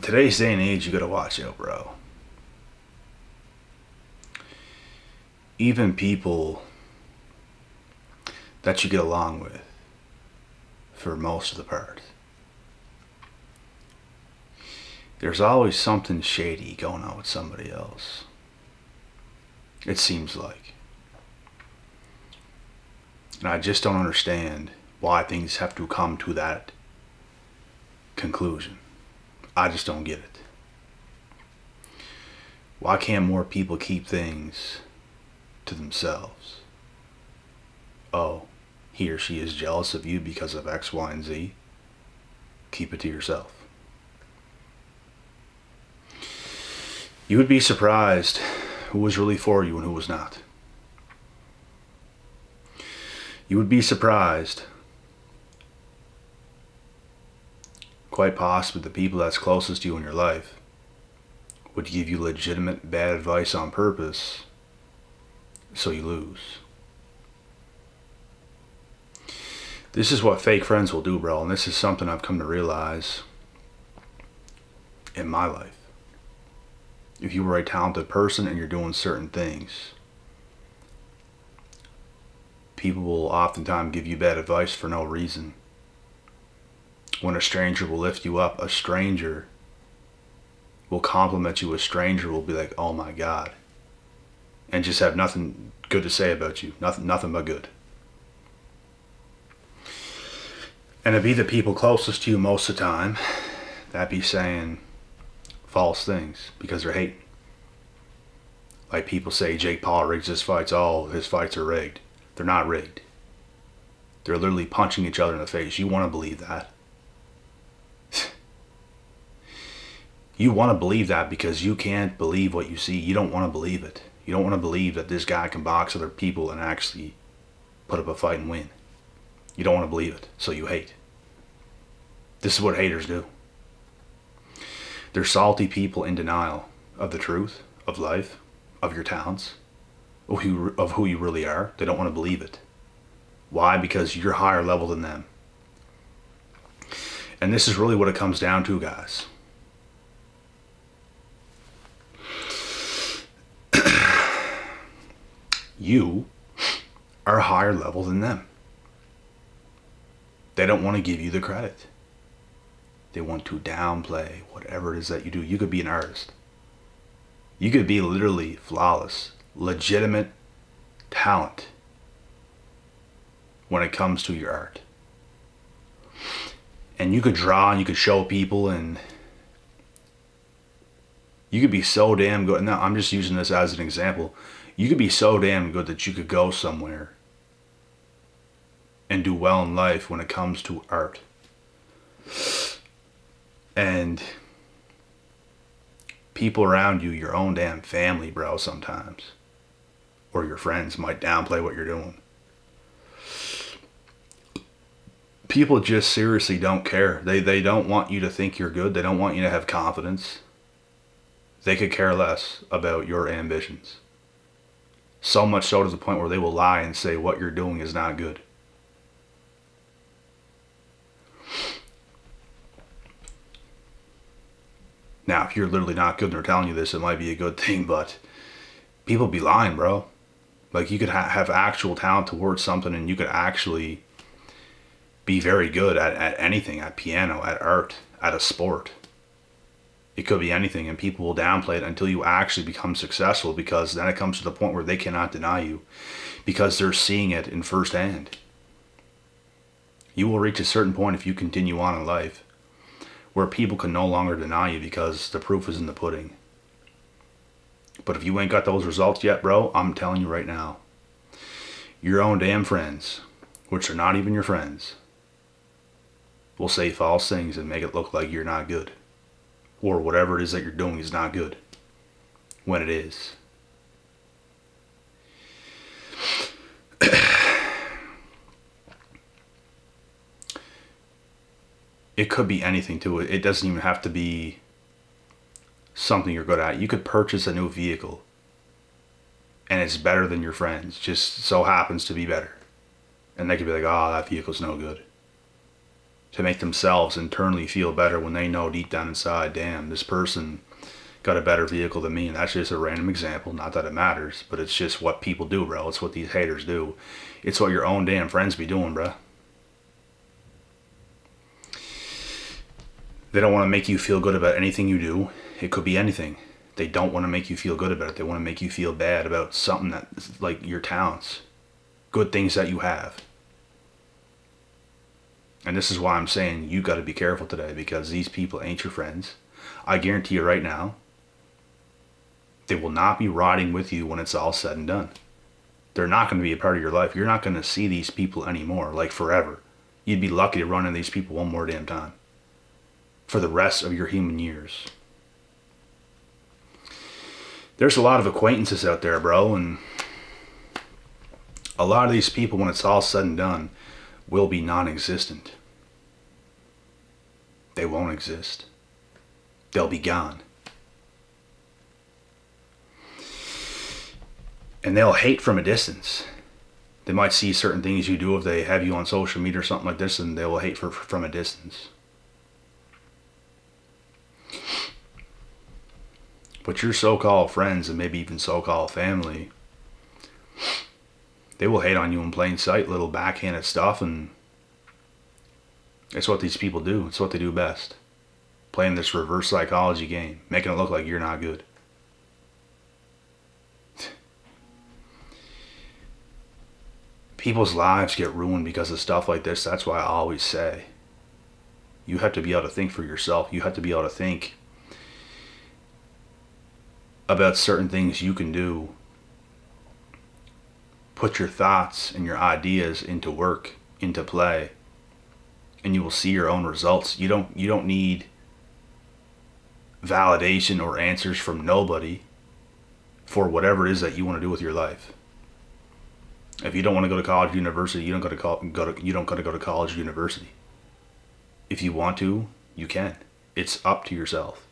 In today's day and age, you gotta watch out, bro. Even people that you get along with, for most of the part, there's always something shady going on with somebody else. It seems like. And I just don't understand why things have to come to that conclusion. I just don't get it. Why can't more people keep things to themselves? Oh, he or she is jealous of you because of X, Y, and Z. Keep it to yourself. You would be surprised who was really for you and who was not. You would be surprised, quite possibly the people that's closest to you in your life would give you legitimate bad advice on purpose so you lose. This is what fake friends will do, bro, and this is something I've come to realize in my life. If you were a talented person and you're doing certain things, people will oftentimes give you bad advice for no reason. When a stranger will lift you up, a stranger will compliment you, a stranger will be like, oh my God, and just have nothing good to say about you, nothing but good. And it'd be the people closest to you most of the time that be saying false things because they're hating. Like people say Jake Paul rigs his fights. Oh, his fights are rigged. They're not rigged. They're literally punching each other in the face. You want to believe that. You want to believe that because you can't believe what you see. You don't want to believe it. You don't want to believe that this guy can box other people and actually put up a fight and win. You don't want to believe it, so you hate. This is what haters do. They're salty people in denial of the truth, of life, of your talents, of who you really are. They don't want to believe it. Why? Because you're higher level than them. And this is really what it comes down to, guys. You are higher level than them. They don't want to give you the credit. They want to downplay whatever it is that you do. You could be an artist. You could be literally flawless, legitimate talent when it comes to your art. And you could draw and you could show people and you could be so damn good. Now, I'm just using this as an example. You could be so damn good that you could go somewhere and do well in life when it comes to art. And people around you, your own damn family, bro, sometimes, or your friends might downplay what you're doing. People just seriously don't care. They don't want you to think you're good. They don't want you to have confidence. They could care less about your ambitions. So much so to the point where they will lie and say what you're doing is not good. Now, if you're literally not good and they're telling you this, it might be a good thing, but people be lying, bro. Like, you could have actual talent towards something and you could actually be very good at anything, at piano, at art, at a sport. It could be anything, and people will downplay it until you actually become successful, because then it comes to the point where they cannot deny you because they're seeing it in firsthand. You will reach a certain point if you continue on in life where people can no longer deny you because the proof is in the pudding. But if you ain't got those results yet, bro, I'm telling you right now, your own damn friends, which are not even your friends, will say false things and make it look like you're not good. Or whatever it is that you're doing is not good. When it is. It could be anything to it. It doesn't even have to be something you're good at. You could purchase a new vehicle and it's better than your friends. Just so happens to be better. And they could be like, oh, that vehicle's no good. to make themselves internally feel better when they know deep down inside, damn, this person got a better vehicle than me. And that's just a random example. Not that it matters, but it's just what people do, bro. It's what these haters do. It's what your own damn friends be doing, bro. They don't want to make you feel good about anything you do. It could be anything. They don't want to make you feel good about it. They want to make you feel bad about something that, like your talents, good things that you have. And this is why I'm saying you got to be careful today, because these people ain't your friends. I guarantee you right now, they will not be riding with you when it's all said and done. They're not going to be a part of your life. You're not going to see these people anymore, like forever. You'd be lucky to run into these people one more damn time for the rest of your human years. There's a lot of acquaintances out there, bro, and a lot of these people, when it's all said and done, will be non-existent. They won't exist. They'll be gone. And they'll hate from a distance. They might see certain things you do if they have you on social media or something like this, and they will hate from a distance. But your so-called friends, and maybe even so-called family, they will hate on you in plain sight, little backhanded stuff, and it's what these people do. It's what they do best. Playing this reverse psychology game, making it look like you're not good. People's lives get ruined because of stuff like this. That's why I always say, you have to be able to think for yourself. You have to be able to think about certain things you can do. Put your thoughts and your ideas into work, into play, and you will see your own results. You don't need validation or answers from nobody for whatever it is that you want to do with your life. If you don't want to go to college, university, you don't got to go to college, university. If you want to, you can. It's up to yourself.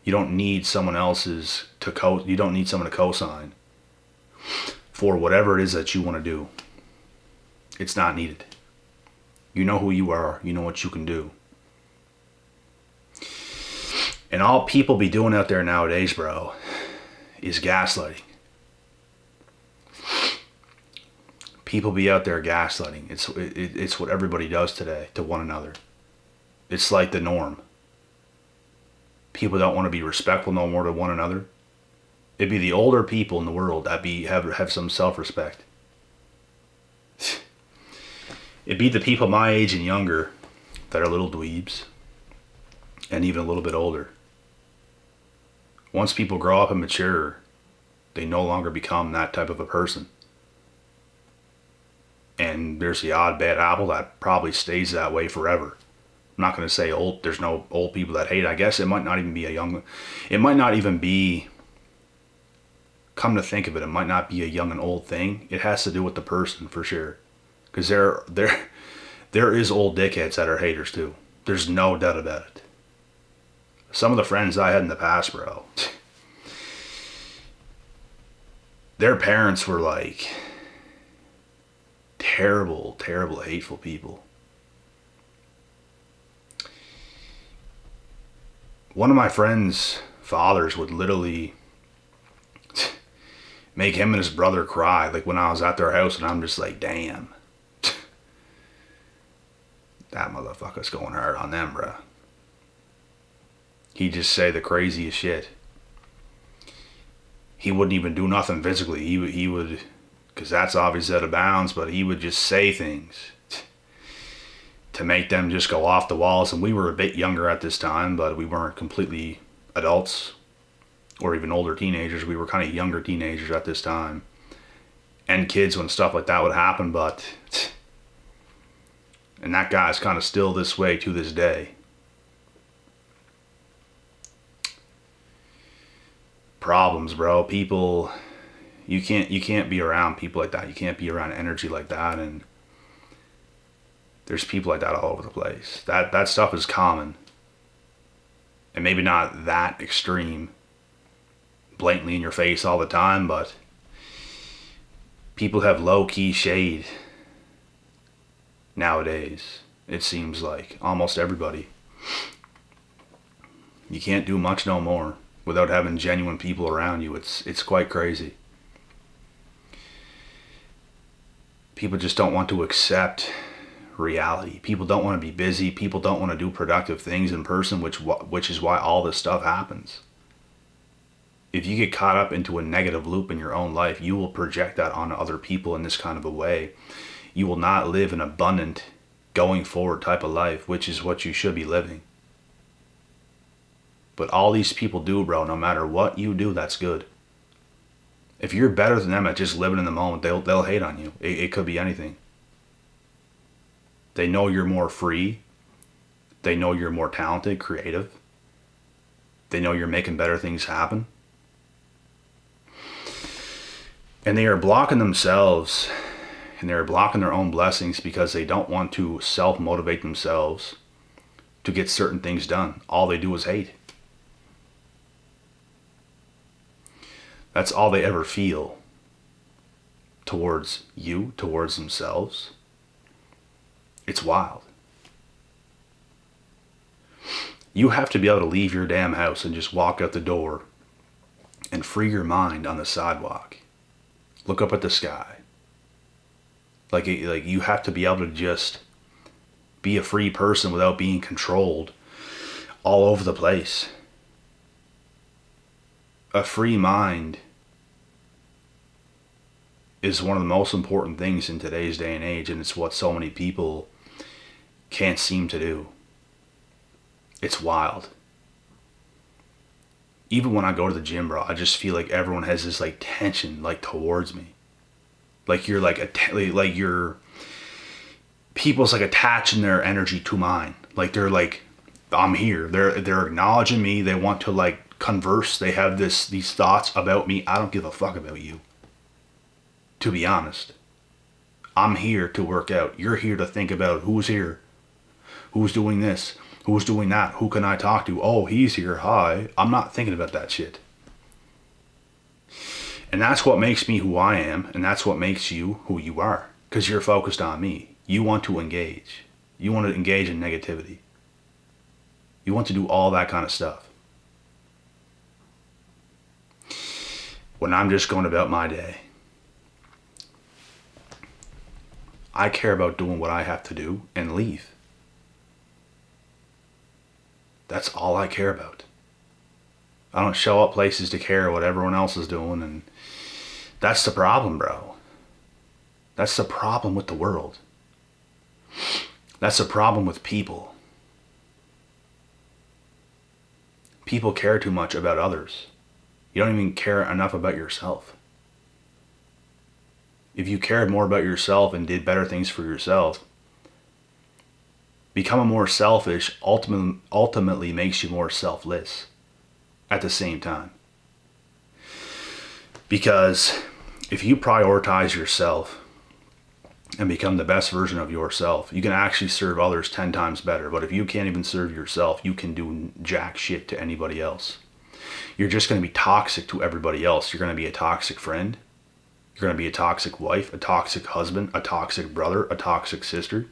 You don't need someone else's you don't need someone to co-sign for whatever it is that you want to do. It's not needed. You know who you are. You know what you can do. And all people be doing out there nowadays, bro, is gaslighting. People be out there gaslighting. It's what everybody does today to one another. It's like the norm. People don't want to be respectful no more to one another. It'd be the older people in the world that have some self-respect. It'd be the people my age and younger that are little dweebs, and even a little bit older. Once people grow up and mature, they no longer become that type of a person. And there's the odd bad apple that probably stays that way forever. I'm not going to say there's no old people that hate. I guess it might not even be come to think of it, it might not be a young and old thing. It has to do with the person for sure. Because there is old dickheads that are haters too. There's no doubt about it. Some of the friends I had in the past, bro, their parents were like terrible, terrible, hateful people. One of my friends' fathers would literally make him and his brother cry, like when I was at their house, and I'm just like, damn. That motherfucker's going hard on them, bro. He'd just say the craziest shit. He wouldn't even do nothing physically. He would, because that's obviously out of bounds, but he would just say things to make them just go off the walls. And we were a bit younger at this time, but we weren't completely adults or even older teenagers. We were kind of younger teenagers at this time, and kids when stuff like that would happen. And that guy's kind of still this way to this day. Problems, bro. People, you can't be around people like that. You can't be around energy like that. And there's people like that all over the place. That stuff is common. And maybe not that extreme, blatantly in your face all the time, but people have low-key shade nowadays. It seems like almost everybody. You can't do much no more without having genuine people around you. It's quite crazy. People just don't want to accept reality. People don't want to be busy. People don't want to do productive things in person, which is why all this stuff happens. If you get caught up into a negative loop in your own life, you will project that on other people in this kind of a way. You will not live an abundant, going forward type of life, which is what you should be living. But all these people do, bro, no matter what you do, that's good. If you're better than them at just living in the moment, they'll hate on you. It could be anything. They know you're more free. They know you're more talented, creative. They know you're making better things happen. And they are blocking themselves, and they are blocking their own blessings because they don't want to self-motivate themselves to get certain things done. All they do is hate. That's all they ever feel towards you, towards themselves. It's wild. You have to be able to leave your damn house and just walk out the door and free your mind on the sidewalk. Look up at the sky. Like you have to be able to just be a free person without being controlled all over the place. A free mind is one of the most important things in today's day and age, and it's what so many people can't seem to do. It's wild. Even when I go to the gym, bro, I just feel like everyone has this like tension like towards me. Like you're like you're people's like attaching their energy to mine. Like they're like, I'm here. They're acknowledging me. They want to like converse. They have these thoughts about me. I don't give a fuck about you. To be honest, I'm here to work out. You're here to think about who's here, who's doing this, who's doing that, who can I talk to? Oh, he's here. Hi. I'm not thinking about that shit. And that's what makes me who I am, and that's what makes you who you are. Because you're focused on me. You want to engage. You want to engage in negativity. You want to do all that kind of stuff. When I'm just going about my day, I care about doing what I have to do and leave. That's all I care about. I don't show up places to care what everyone else is doing, and that's the problem, bro. That's the problem with the world. That's the problem with people. People care too much about others. You don't even care enough about yourself. If you cared more about yourself and did better things for yourself, becoming more selfish ultimately makes you more selfless at the same time. Because if you prioritize yourself and become the best version of yourself, you can actually serve others 10 times better. But if you can't even serve yourself, you can do jack shit to anybody else. You're just going to be toxic to everybody else. You're going to be a toxic friend. You're going to be a toxic wife, a toxic husband, a toxic brother, a toxic sister.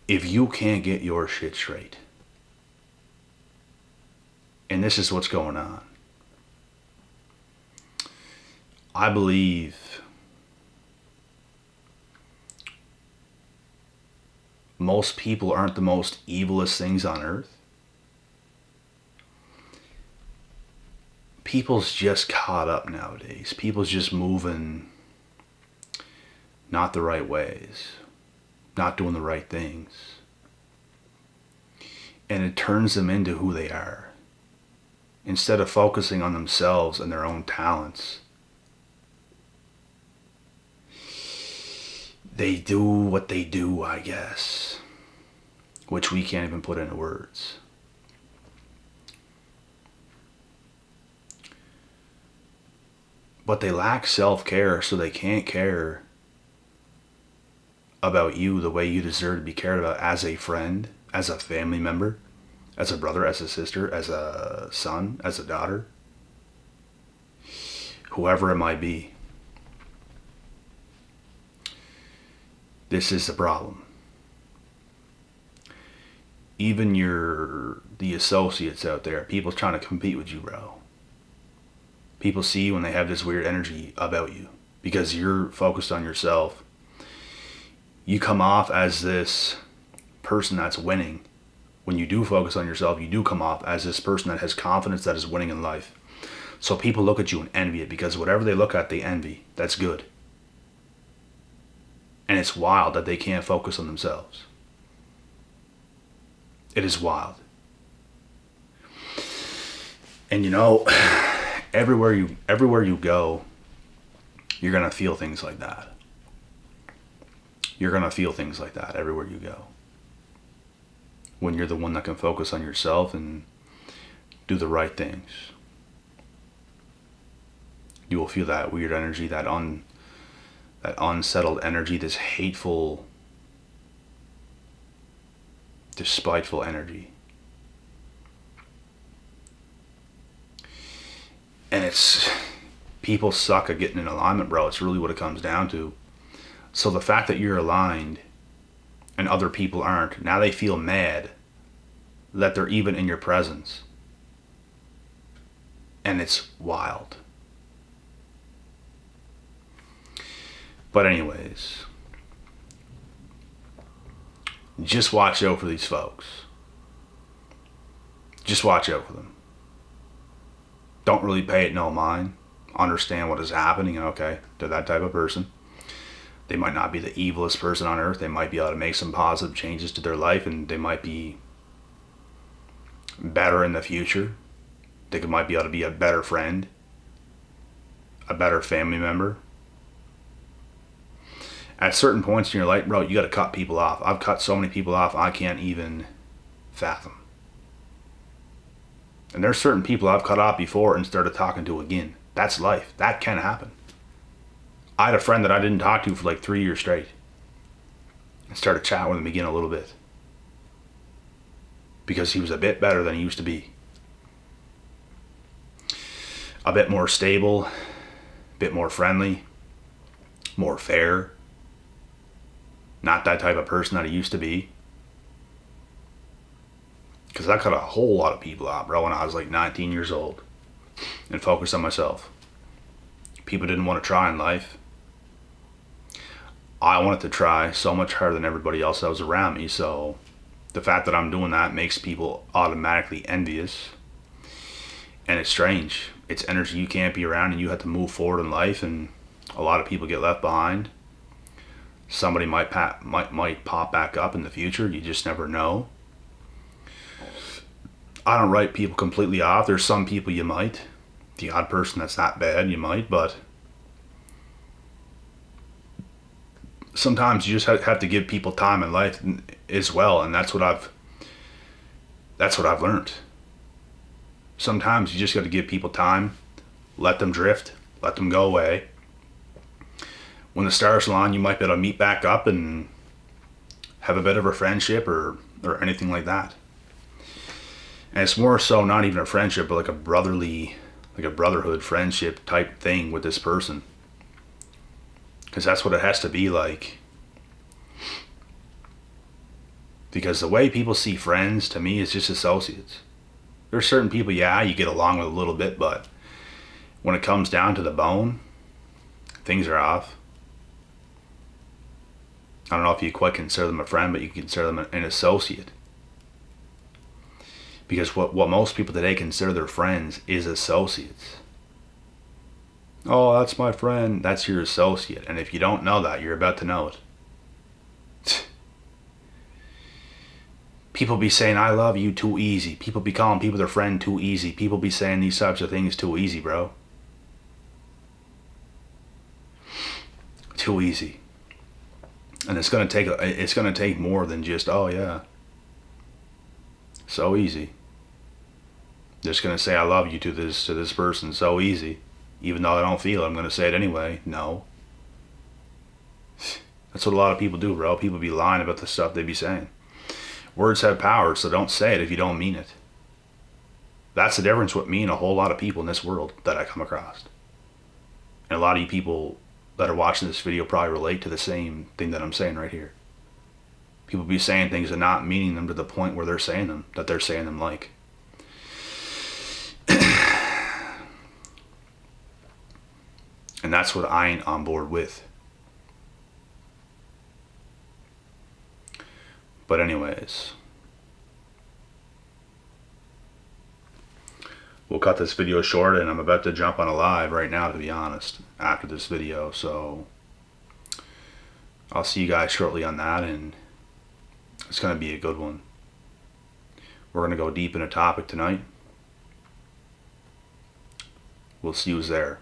If you can't get your shit straight, and this is what's going on, I believe most people aren't the most evilest things on earth. People's just caught up nowadays. People's just moving not the right ways, not doing the right things. And it turns them into who they are. Instead of focusing on themselves and their own talents, they do what they do, I guess, which we can't even put into words. But they lack self-care, so they can't care about you the way you deserve to be cared about as a friend, as a family member, as a brother, as a sister, as a son, as a daughter, whoever it might be. This is the problem. Even the associates out there, people trying to compete with you, bro. People see you when they have this weird energy about you because you're focused on yourself. You come off as this person that's winning. When you do focus on yourself, you do come off as this person that has confidence, that is winning in life. So people look at you and envy it, because whatever they look at, they envy. That's good. And it's wild that they can't focus on themselves. It is wild. And everywhere you go, you're going to feel things like that. You're going to feel things like that everywhere you go. When you're the one that can focus on yourself and do the right things, you will feel that weird energy, that unsettled energy, this hateful, despiteful energy. And people suck at getting in alignment, bro. It's really what it comes down to. So the fact that you're aligned and other people aren't, now they feel mad that they're even in your presence. And it's wild. But anyways, just watch out for these folks. Just watch out for them. Don't really pay it no mind. Understand what is happening. Okay, they're that type of person. They might not be the evilest person on earth. They might be able to make some positive changes to their life, and they might be better in the future. They might be able to be a better friend, a better family member. At certain points in your life, bro, you got to cut people off. I've cut so many people off I can't even fathom. And there's certain people I've cut off before and started talking to again. That's life. That can happen. I had a friend that I didn't talk to for like 3 years straight. And started chatting with him again a little bit. Because he was a bit better than he used to be. A bit more stable. A bit more friendly. More fair. Not that type of person that he used to be. Because I cut a whole lot of people out, bro, when I was like 19 years old. And focused on myself. People didn't want to try in life. I wanted to try so much harder than everybody else that was around me. So the fact that I'm doing that makes people automatically envious. And it's strange. It's energy you can't be around, and you have to move forward in life, and a lot of people get left behind. Somebody might pop back up in the future. You just never know. I don't write people completely off. There's some people you might. The odd person that's not bad, you might, but sometimes you just have to give people time in life as well, and that's what I've learned. Sometimes you just got to give people time, let them drift, let them go away. When the stars align, you might be able to meet back up and have a bit of a friendship or anything like that. And it's more so not even a friendship, but like a brotherhood friendship type thing with this person. Because that's what it has to be like. Because the way people see friends, to me, is just associates. There's certain people, yeah, you get along with a little bit, but when it comes down to the bone, things are off. I don't know if you quite consider them a friend, but you consider them an associate. Because what most people today consider their friends is associates. Oh, that's my friend. That's your associate. And if you don't know that, you're about to know it. People be saying, I love you too easy. People be calling people their friend too easy. People be saying these types of things too easy, bro. Too easy. And it's gonna take more than just, oh yeah, so easy. Just gonna say I love you to this person so easy, even though I don't feel it, I'm gonna say it anyway. No. That's what a lot of people do, bro. People be lying about the stuff they be saying. Words have power, so don't say it if you don't mean it. That's the difference with me and a whole lot of people in this world that I come across. And a lot of you people that are watching this video probably relate to the same thing that I'm saying right here. People be saying things and not meaning them to the point where they're saying them, that they're saying them like. And that's what I ain't on board with. But anyways, we'll cut this video short, and I'm about to jump on a live right now, to be honest, after this video. So I'll see you guys shortly on that, and it's going to be a good one. We're going to go deep in a topic tonight. We'll see who's there.